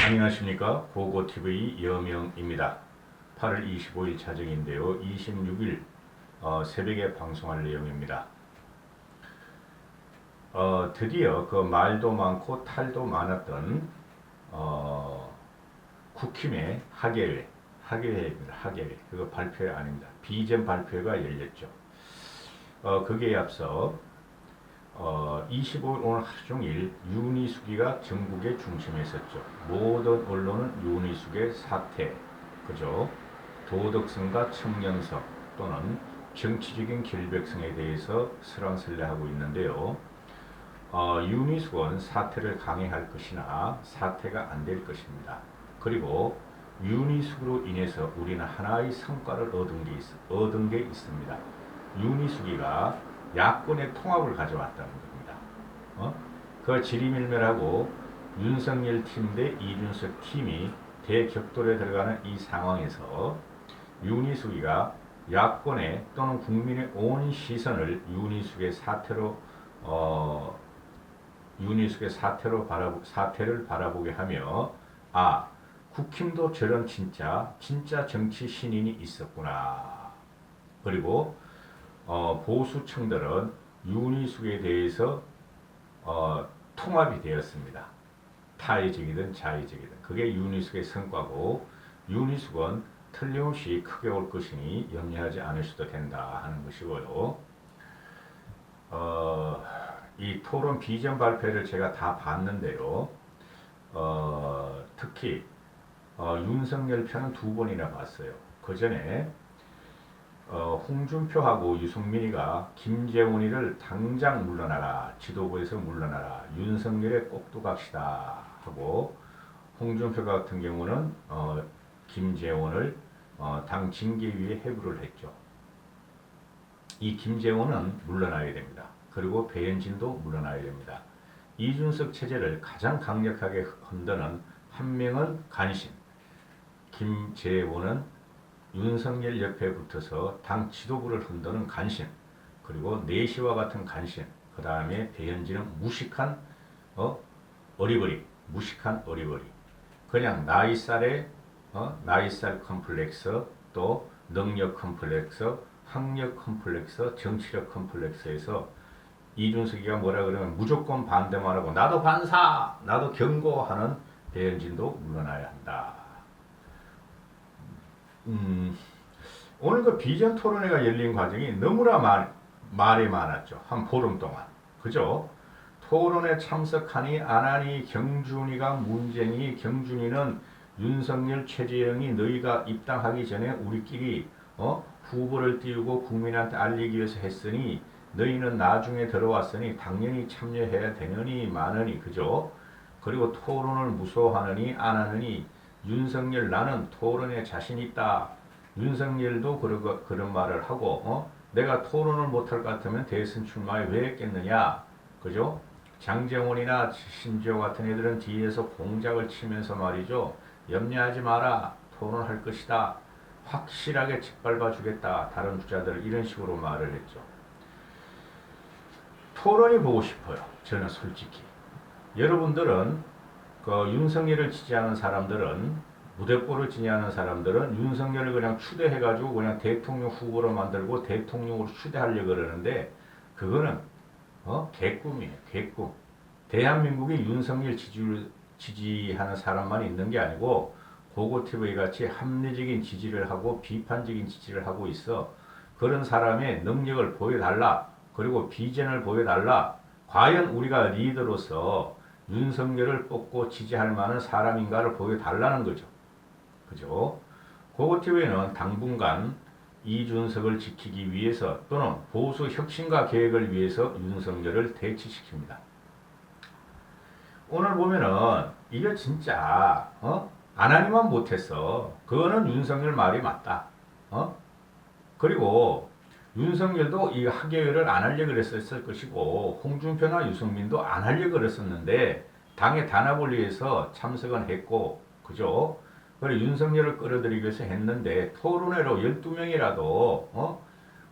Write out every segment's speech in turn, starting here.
안녕하십니까. 고고TV 여명입니다. 8월 25일 자정인데요. 26일 새벽에 방송할 내용입니다. 드디어 그 말도 많고 탈도 많았던 국힘의 학예회입니다. 학예회. 그거 발표 아닙니다. 비전 발표가 열렸죠. 거기에 앞서 25일 오늘 하루 종일 윤희숙이가 전국의 중심에 있었죠. 모든 언론은 윤희숙의 사태, 그죠? 도덕성과 청년성 또는 정치적인 결백성에 대해서 설왕설래하고 있는데요. 윤희숙은 사태를 강행할 것이나 사태가 안 될 것입니다. 그리고 윤희숙으로 인해서 우리는 하나의 성과를 얻은 게 있습니다. 윤희숙이가 야권의 통합을 가져왔다는 겁니다. 그 지리밀멸하고 윤석열 팀 대 이준석 팀이 대격돌에 들어가는 이 상황에서 윤희숙이가 야권의 또는 국민의 온 시선을 윤희숙의 사태를 바라보게 하며 국힘도 저런 진짜 정치 신인이 있었구나. 그리고 보수층들은 윤희숙에 대해서 통합이 되었습니다. 타의적이든 자의적이든 그게 윤희숙의 성과고, 윤희숙은 틀림없이 크게 올 것이니 염려하지 않으셔도 된다 하는 것이고요. 이 토론 비전 발표를 제가 다 봤는데요. 특히 윤석열 편은 2번이나 봤어요. 그 전에 홍준표하고 유승민이가 김재원이를 당장 물러나라, 지도부에서 물러나라, 윤석열에 꼭두각시다 하고, 홍준표 같은 경우는 김재원을 당 징계위에 해부를 했죠. 이 김재원은 물러나야 됩니다. 그리고 배현진도 물러나야 됩니다. 이준석 체제를 가장 강력하게 흔드는 한 명은 간신, 김재원은 윤석열 옆에 붙어서 당 지도부를 흔드는 간신, 그리고 내시와 같은 간신, 그 다음에 배현진은 무식한 무식한 어리버리. 그냥 나이살 컴플렉스, 또 능력 컴플렉스, 학력 컴플렉스, 정치력 컴플렉스에서 이준석이가 뭐라 그러면 무조건 반대만 하고 나도 반사, 나도 경고하는 배현진도 물러나야 한다. 오늘 그 비전 토론회가 열린 과정이 너무나 말이 많았죠. 한 보름 동안. 그죠? 토론에 참석하니 안 하니 경준이가 문제니, 경준이는 윤석열, 최재형이 너희가 입당하기 전에 우리끼리 후보를 띄우고 국민한테 알리기 위해서 했으니 너희는 나중에 들어왔으니 당연히 참여해야 되느니 마느니, 그죠? 그리고 토론을 무서워하느니 안 하느니, 윤석열 나는 토론에 자신 있다. 윤석열도 그런 말을 하고, 내가 토론을 못할 것 같으면 대선 출마에 왜 했겠느냐. 그죠? 장정원이나 신지호 같은 애들은 뒤에서 공작을 치면서 말이죠. 염려하지 마라. 토론할 것이다. 확실하게 짓밟아 주겠다. 다른 주자들 이런 식으로 말을 했죠. 토론이 보고 싶어요. 저는 솔직히. 여러분들은 그 윤석열을 지지하는 사람들은, 무대뽀를 지지하는 사람들은 윤석열을 그냥 추대해가지고 그냥 대통령 후보로 만들고 대통령으로 추대하려고 그러는데, 그거는 개꿈이에요. 개꿈. 대한민국이 윤석열 지지하는 사람만 있는 게 아니고 고고TV 같이 합리적인 지지를 하고 비판적인 지지를 하고 있어. 그런 사람의 능력을 보여달라. 그리고 비전을 보여달라. 과연 우리가 리더로서 윤석열을 뽑고 지지할 만한 사람인가를 보여달라는 거죠. 그죠? 고고TV는 당분간 이준석을 지키기 위해서 또는 보수 혁신과 계획을 위해서 윤석열을 대치시킵니다. 오늘 보면은 이게 진짜 안 하기만 못했어. 그거는 윤석열 말이 맞다. 그리고 윤석열도 이 학예회를 안 하려고 그랬었을 것이고, 홍준표나 유승민도 안 하려고 그랬었는데 당의 단합을 위해서 참석은 했고, 그죠? 그리고 윤석열을 끌어들이기 위해서 했는데, 토론회로 12명이라도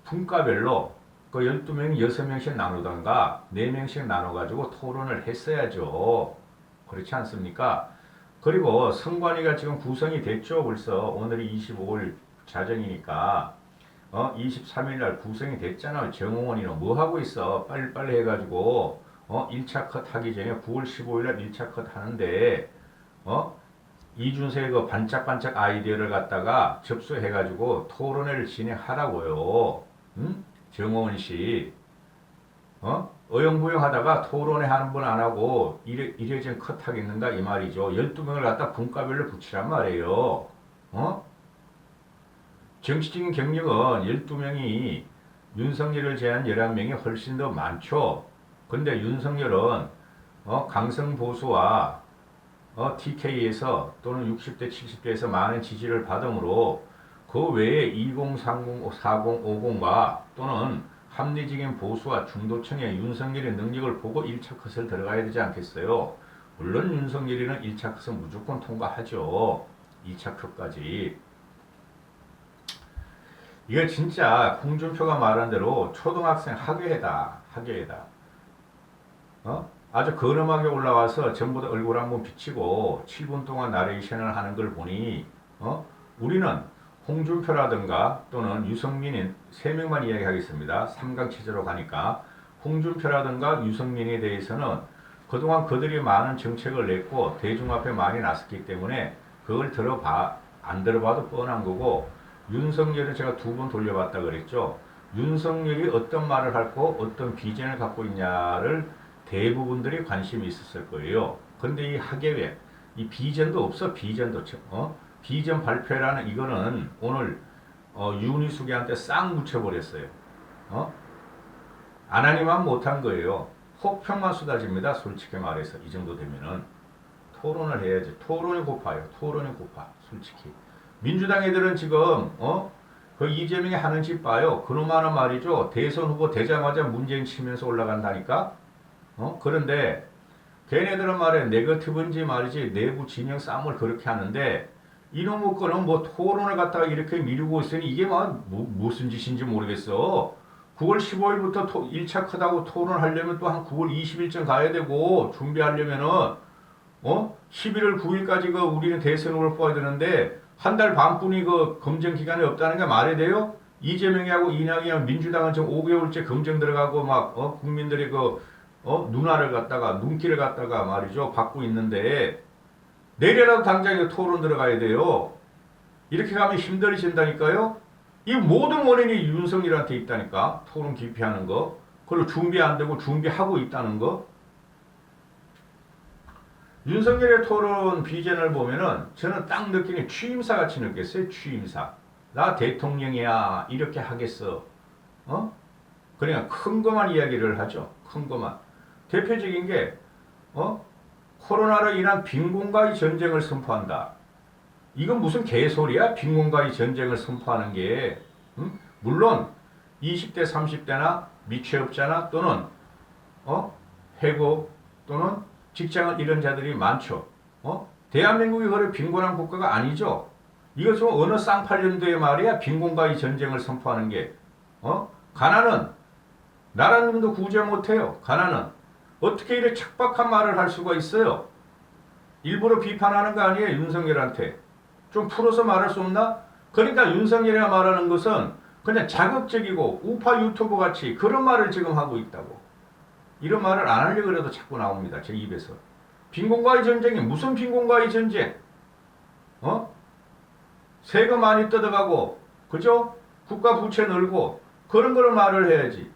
분과별로 그 12명이 6명씩 나누던가 4명씩 나눠가지고 토론을 했어야죠. 그렇지 않습니까? 그리고 선관위가 지금 구성이 됐죠. 벌써 오늘이 25일 자정이니까 23일 날 구성이 됐잖아요. 정홍원이는 뭐 하고 있어? 빨리빨리 해가지고 1차 컷 하기 전에 9월 15일 날 1차 컷 하는데 이준석의 그 반짝반짝 아이디어를 갖다가 접수해가지고 토론회를 진행하라고요. 응? 정홍원 씨. 어영부영 하다가 토론회 한 번 안 하고 이래저래 컷 하겠는가 이 말이죠. 12명을 갖다 분과별로 붙이란 말이에요. 정치적인 경력은 12명이 윤석열을 제한 11명이 훨씬 더 많죠. 근데 윤석열은 강성 보수와 TK에서 또는 60대 70대에서 많은 지지를 받으므로 그 외에 20, 30, 40, 50과 또는 합리적인 보수와 중도층의 윤석열의 능력을 보고 1차 컷을 들어가야 되지 않겠어요? 물론 윤석열이는 1차 컷은 무조건 통과하죠. 2차 컷까지. 이거 진짜 홍준표가 말한 대로 초등학생 학예회다. 학예회다. 아주 근엄하게 올라와서 전부 다 얼굴 한번 비치고 7분 동안 나레이션을 하는 걸 보니 우리는 홍준표라든가 또는 유승민인 3명만 이야기하겠습니다. 3강 체제로 가니까 홍준표라든가 유승민에 대해서는 그동안 그들이 많은 정책을 냈고 대중 앞에 많이 났었기 때문에 그걸 안 들어봐도 뻔한 거고 윤석열을 제가 2번 돌려봤다 그랬죠. 윤석열이 어떤 말을 하고 어떤 비전을 갖고 있냐를 대부분들이 관심이 있었을 거예요. 근데 이 학예회, 이 비전도 없어. 비전도 비전 발표라는 이거는 오늘 윤희숙이한테 싹 묻혀버렸어요. 안 하니만 못한 거예요. 혹평만 쏟아집니다. 솔직히 말해서 이 정도 되면은 토론을 해야지. 토론이 고파요. 토론이 고파. 솔직히 민주당 애들은 지금 그 이재명이 하는 짓 봐요. 그놈하는 말이죠. 대선 후보 되자마자 문재인 치면서 올라간다니까. 그런데 걔네들은 말해 네거티브인지 말이지 내부 진영 싸움을 그렇게 하는데 이놈의 거는 뭐 토론을 갖다가 이렇게 미루고 있으니 이게 무슨 짓인지 모르겠어. 9월 15일부터 1차 컷하고 토론하려면 또 한 9월 20일쯤 가야 되고 준비하려면은 11월 9일까지 그 우리는 대선을 뽑아야 되는데 한 달 반뿐이 그 검증 기간이 없다는 게 말이 돼요? 이재명이하고 이낙연이랑 민주당은 지금 5개월째 검증 들어가고 막 국민들이 그 눈알을 갖다가 눈길을 갖다가 말이죠 받고 있는데 내일이라도 당장 토론 들어가야 돼요. 이렇게 가면 힘들어진다니까요. 이 모든 원인이 윤석열한테 있다니까. 토론 기피하는 거. 그리고 준비 안 되고 준비하고 있다는 거. 윤석열의 토론 비전을 보면은 저는 딱 느끼는 취임사 같이 느꼈어요. 취임사. 나 대통령이야. 이렇게 하겠어. 그러니까 큰 것만 이야기를 하죠. 큰 것만. 대표적인 게 코로나로 인한 빈곤과의 전쟁을 선포한다. 이건 무슨 개소리야? 빈곤과의 전쟁을 선포하는 게. 물론 20대 30대나 미취업자나 또는 해고 또는 직장을 잃은 자들이 많죠. 대한민국이 그래 빈곤한 국가가 아니죠. 이거 좀 어느 쌍팔년도에 말이야 빈곤과의 전쟁을 선포하는 게. 가난은 나라님도 구제 못해요. 가난은 어떻게 이렇게 척박한 말을 할 수가 있어요? 일부러 비판하는 거 아니에요? 윤석열한테. 좀 풀어서 말할 수 없나? 그러니까 윤석열이 말하는 것은 그냥 자극적이고 우파 유튜브 같이 그런 말을 지금 하고 있다고. 이런 말을 안 하려고 해도 자꾸 나옵니다. 제 입에서. 빈곤과의 전쟁이 무슨 빈곤과의 전쟁? 세금 많이 뜯어가고 그죠? 국가 부채 늘고 그런 거를 말을 해야지.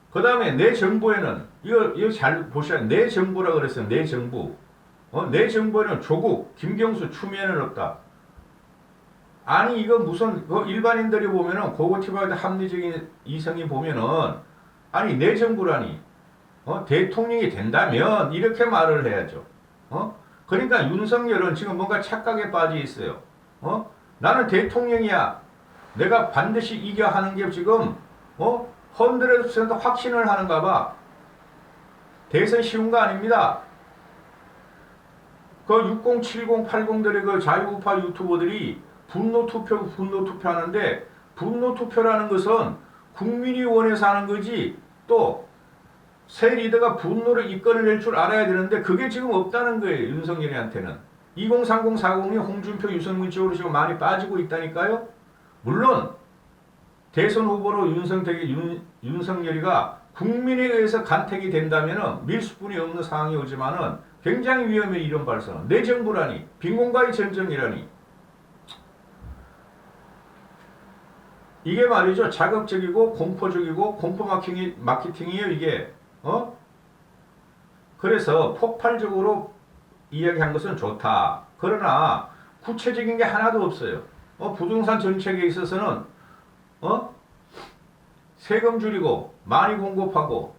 그 다음에 내 정부에는 이거 잘 보셔야 내 정부라 그랬어요. 내 정부. 내 정부에는 조국, 김경수, 추미애는 없다. 아니 이거 무슨 일반인들이 보면은 고고티브하게 합리적인 이성이 보면은 아니 내 정부라니 대통령이 된다면 이렇게 말을 해야죠. 그러니까 윤석열은 지금 뭔가 착각에 빠져 있어요. 나는 대통령이야. 내가 반드시 이겨 하는 게 지금 100% 확신을 하는가 봐. 대선 쉬운 거 아닙니다. 그 60, 70, 80들의 그 자유우파 유튜버들이 분노 투표 하는데 분노 투표라는 것은 국민이 원해서 하는 거지 또 새 리더가 분노를 이끌어낼 줄 알아야 되는데 그게 지금 없다는 거예요. 윤석열이한테는. 2030, 40이 홍준표, 유승민 쪽으로 지금 많이 빠지고 있다니까요. 물론 대선 후보로 윤석열이가 국민에 의해서 간택이 된다면 밀수분이 없는 상황이 오지만은 굉장히 위험해. 이런 발언은 내 정부라니, 빈곤과의 전쟁이라니. 이게 말이죠. 자극적이고 공포적이고 공포 마케팅이에요. 이게. 그래서 폭발적으로 이야기한 것은 좋다. 그러나 구체적인 게 하나도 없어요. 부동산 정책에 있어서는 세금 줄이고 많이 공급하고,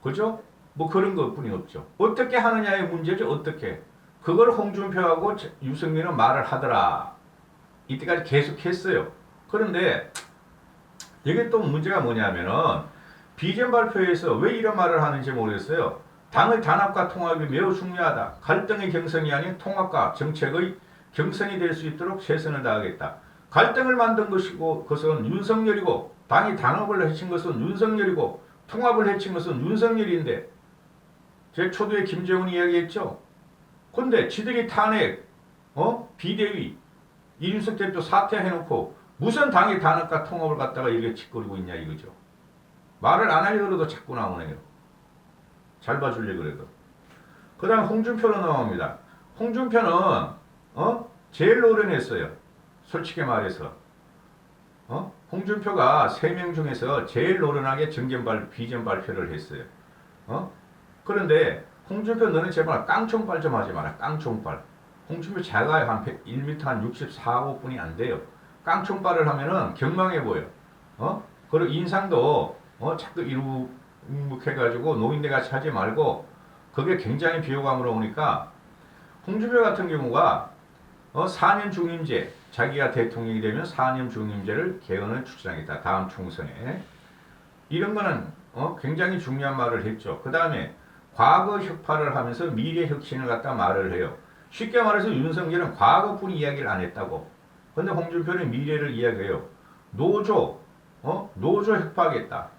그죠? 뭐 그런 것뿐이 없죠. 어떻게 하느냐의 문제죠. 어떻게. 그걸 홍준표하고 유승민은 말을 하더라. 이때까지 계속 했어요. 그런데 이게 또 문제가 뭐냐면은 비전 발표에서 왜 이런 말을 하는지 모르겠어요. 당의 단합과 통합이 매우 중요하다. 갈등의 경선이 아닌 통합과 정책의 경선이 될 수 있도록 최선을 다하겠다. 갈등을 만든 것이고 그것은 윤석열이고, 당이 단합을 해친 것은 윤석열이고, 통합을 해친 것은 윤석열인데, 제 초두에 김정은이 이야기했죠. 근데 지들이 탄핵, 비대위, 이준석 대표 사퇴해놓고 무슨 당의 단합과 통합을 갖다가 이렇게 짓거리고 있냐 이거죠. 말을 안 하려고 그래도 자꾸 나오네요. 잘 봐주려고 그래도. 그 다음 홍준표로 나옵니다. 홍준표는 제일 노련했어요. 솔직히 말해서. 홍준표가 3명 중에서 제일 노련하게 비전 발표를 했어요. 그런데 홍준표 너는 제발 깡총발 좀 하지 마라. 깡총발. 홍준표 작아요. 한 1m 한 64, 5분이 안 돼요. 깡총발을 하면은 경망해 보여. 그리고 인상도 자꾸 이룩해가지고 노인네 같이 하지 말고, 그게 굉장히 비호감으로 오니까 홍준표 같은 경우가 4년 중임제, 자기가 대통령이 되면 4년 중임제를 개헌을 추진하겠다. 다음 총선에. 이런 거는 굉장히 중요한 말을 했죠. 그 다음에 과거 혁파를 하면서 미래 혁신을 갖다 말을 해요. 쉽게 말해서 윤석열은 과거뿐 이야기를 안 했다고. 근데 홍준표는 미래를 이야기해요. 노조 혁파하겠다.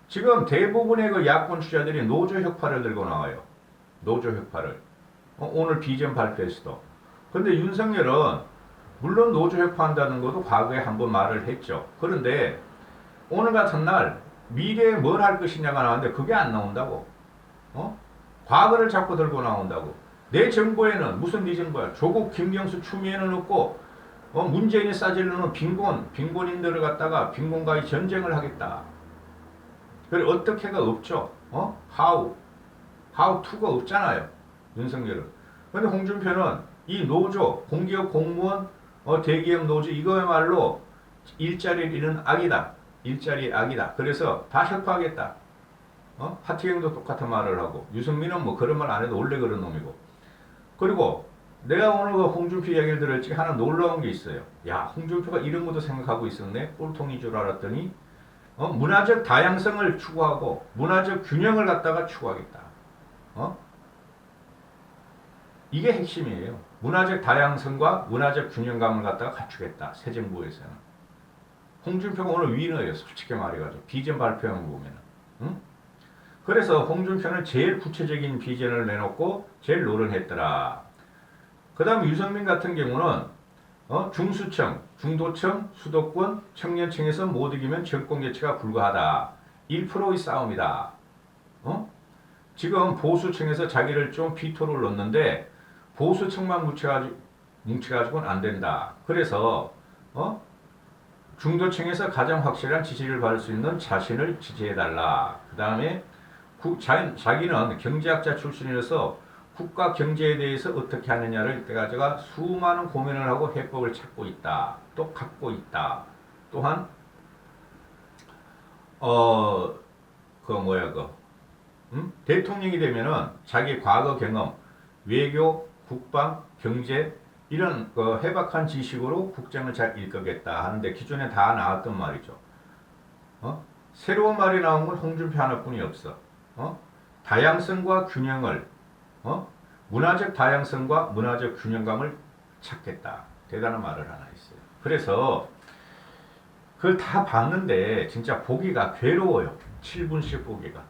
지금 대부분의 그 야권 주자들이 노조 혁파를 들고 나와요. 노조 혁파를. 오늘 비전 발표에서도. 근데 윤석열은 물론 노조 혁파한다는 것도 과거에 한번 말을 했죠. 그런데 오늘 같은 날 미래에 뭘 할 것이냐가 나왔는데 그게 안 나온다고. 과거를 자꾸 들고 나온다고. 내 정부에는 무슨 네 정부야. 조국, 김경수, 추미애는 없고 문재인이 싸질러는 빈곤인들을 갖다가 빈곤과의 전쟁을 하겠다. 그래 어떻게가 없죠. how to가 없잖아요. 윤석열은. 근데 홍준표는 이 노조, 공기업 공무원, 대기업 노조 이거야말로 일자리를 잃은 악이다. 일자리의 악이다. 그래서 다 혁파하겠다. 하태경도 똑같은 말을 하고, 유승민은 뭐 그런 말 안 해도 원래 그런 놈이고. 그리고 내가 오늘 그 홍준표 이야기를 들었지 하나 놀라운 게 있어요. 야, 홍준표가 이런 것도 생각하고 있었네. 꼴통인 줄 알았더니 문화적 다양성을 추구하고 문화적 균형을 갖다가 추구하겠다. 이게 핵심이에요. 문화적 다양성과 문화적 균형감을 갖다가 갖추겠다. 새 정부에서는. 홍준표가 오늘 위너예요. 솔직히 말해가지고. 비전 발표한 거 보면은. 응? 그래서 홍준표는 제일 구체적인 비전을 내놓고 제일 노련했더라. 그 다음 유승민 같은 경우는 중수층, 중도층, 수도권, 청년층에서 못 이기면 정권 개최가 불가하다. 1%의 싸움이다. 지금 보수층에서 자기를 좀 피토를 넣는데 보수층만 뭉쳐가지고는 안 된다. 그래서 중도층에서 가장 확실한 지지를 받을 수 있는 자신을 지지해달라. 그 다음에 자기는 경제학자 출신이라서 국가 경제에 대해서 어떻게 하느냐를 가져가 수많은 고민을 하고 해법을 찾고 있다. 또 갖고 있다. 또한 대통령이 되면은 자기 과거 경험, 외교, 국방, 경제 이런 해박한 지식으로 국정을 잘 이끌겠다 하는데 기존에 다 나왔던 말이죠. 새로운 말이 나온 건 홍준표 하나뿐이 없어. 다양성과 균형을 문화적 다양성과 문화적 균형감을 찾겠다. 대단한 말을 하나 했어요. 그래서 그걸 다 봤는데 진짜 보기가 괴로워요. 7분씩 보기가.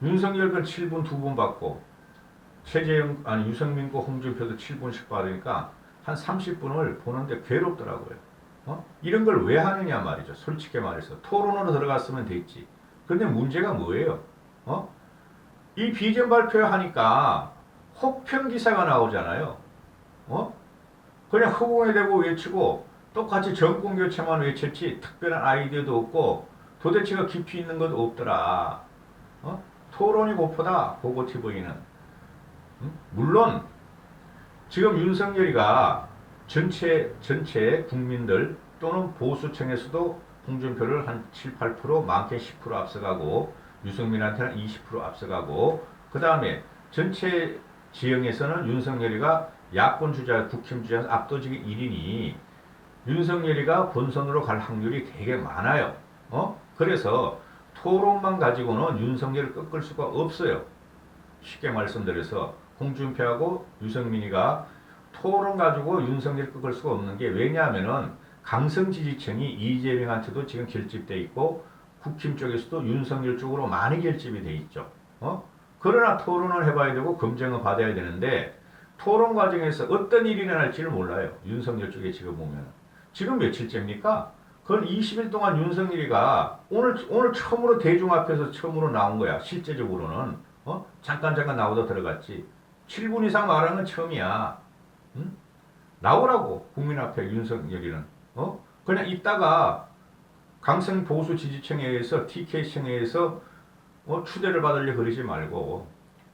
윤석열 건 7분 2분 받고 최재형 아니 유승민 거 홍준표도 7분씩 받으니까 한 30분을 보는데 괴롭더라고요. 이런 걸 왜 하느냐 말이죠. 솔직히 말해서 토론으로 들어갔으면 됐지. 근데 문제가 뭐예요? 이 비전 발표하니까 혹평 기사가 나오잖아요. 그냥 허공에 대고 외치고 똑같이 정권 교체만 외쳤지 특별한 아이디어도 없고 도대체가 깊이 있는 것 없더라. 토론이 고프다. 보고TV는. 물론 지금 윤석열이가 전체 국민들 또는 보수층에서도 홍준표를 한 7, 8% 많게 10% 앞서가고 유승민한테는 20% 앞서가고 그 다음에 전체 지형에서는 윤석열이가 야권 주자, 국힘 주자 압도적인 1위니 윤석열이가 본선으로 갈 확률이 되게 많아요. 그래서 토론만 가지고는 윤석열을 꺾을 수가 없어요. 쉽게 말씀드려서 홍준표하고 유승민이가 토론 가지고 윤석열을 꺾을 수가 없는 게 왜냐하면은 강성 지지층이 이재명한테도 지금 결집돼 있고 국힘 쪽에서도 윤석열 쪽으로 많이 결집이 돼 있죠. 그러나 토론을 해봐야 되고 검증을 받아야 되는데 토론 과정에서 어떤 일이 일어날지를 몰라요. 윤석열 쪽에 지금 보면 지금 며칠째입니까? 그건 20일 동안 윤석열이가 오늘 처음으로 대중 앞에서 처음으로 나온 거야. 실제적으로는 잠깐 나오다 들어갔지. 7분 이상 말하는 건 처음이야. 나오라고 국민 앞에 윤석열이는 그냥 있다가 강성 보수 지지층에 의해서 TK층에 의해서 추대를 받으려 그러지 말고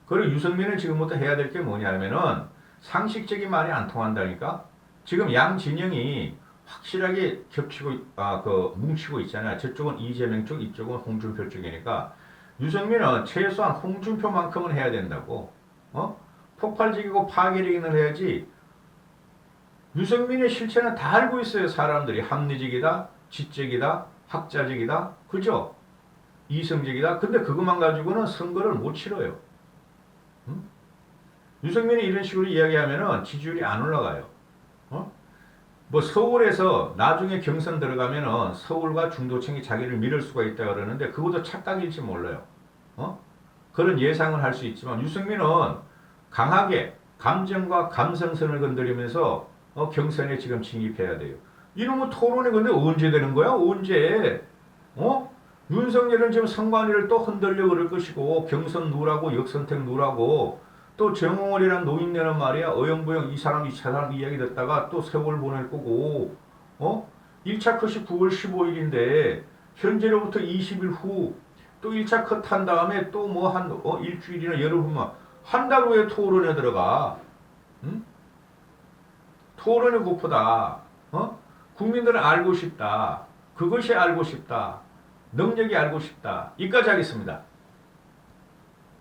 그리고 유승민은 지금부터 해야 될 게 뭐냐면은 상식적인 말이 안 통한다니까. 지금 양 진영이 확실하게 겹치고 뭉치고 있잖아요. 저쪽은 이재명 쪽, 이쪽은 홍준표 쪽이니까 유승민은 최소한 홍준표만큼은 해야 된다고. 폭발적이고 파괴력을 해야지. 유승민의 실체는 다 알고 있어요. 사람들이 합리적이다, 지적이다, 학자적이다, 그죠? 이성적이다. 근데 그것만 가지고는 선거를 못 치러요. 유승민이 이런 식으로 이야기하면은 지지율이 안 올라가요. 뭐 서울에서 나중에 경선 들어가면은 서울과 중도층이 자기를 밀을 수가 있다 그러는데 그것도 착각일지 몰라요. 그런 예상을 할 수 있지만 유승민은 강하게 감정과 감성선을 건드리면서 경선에 지금 진입해야 돼요. 이놈의 토론이 근데 언제 되는 거야? 언제? 윤석열은 지금 선관위를 또 흔들려 그럴 것이고 경선 누라고 역선택 누라고 또 정홍월이란 노인네는 말이야 어영부영 이 사람 이 사람 이야기 듣다가 또 세월 보낼 거고 1차 컷이 9월 15일인데 현재로부터 20일 후 또 1차 컷 한 다음에 또 뭐 한 일주일이나 열흘 후만 한 달 후에 토론에 들어가. 토론이 고프다. 국민들은 알고 싶다. 그것이 알고 싶다. 능력이 알고 싶다. 이까지 하겠습니다.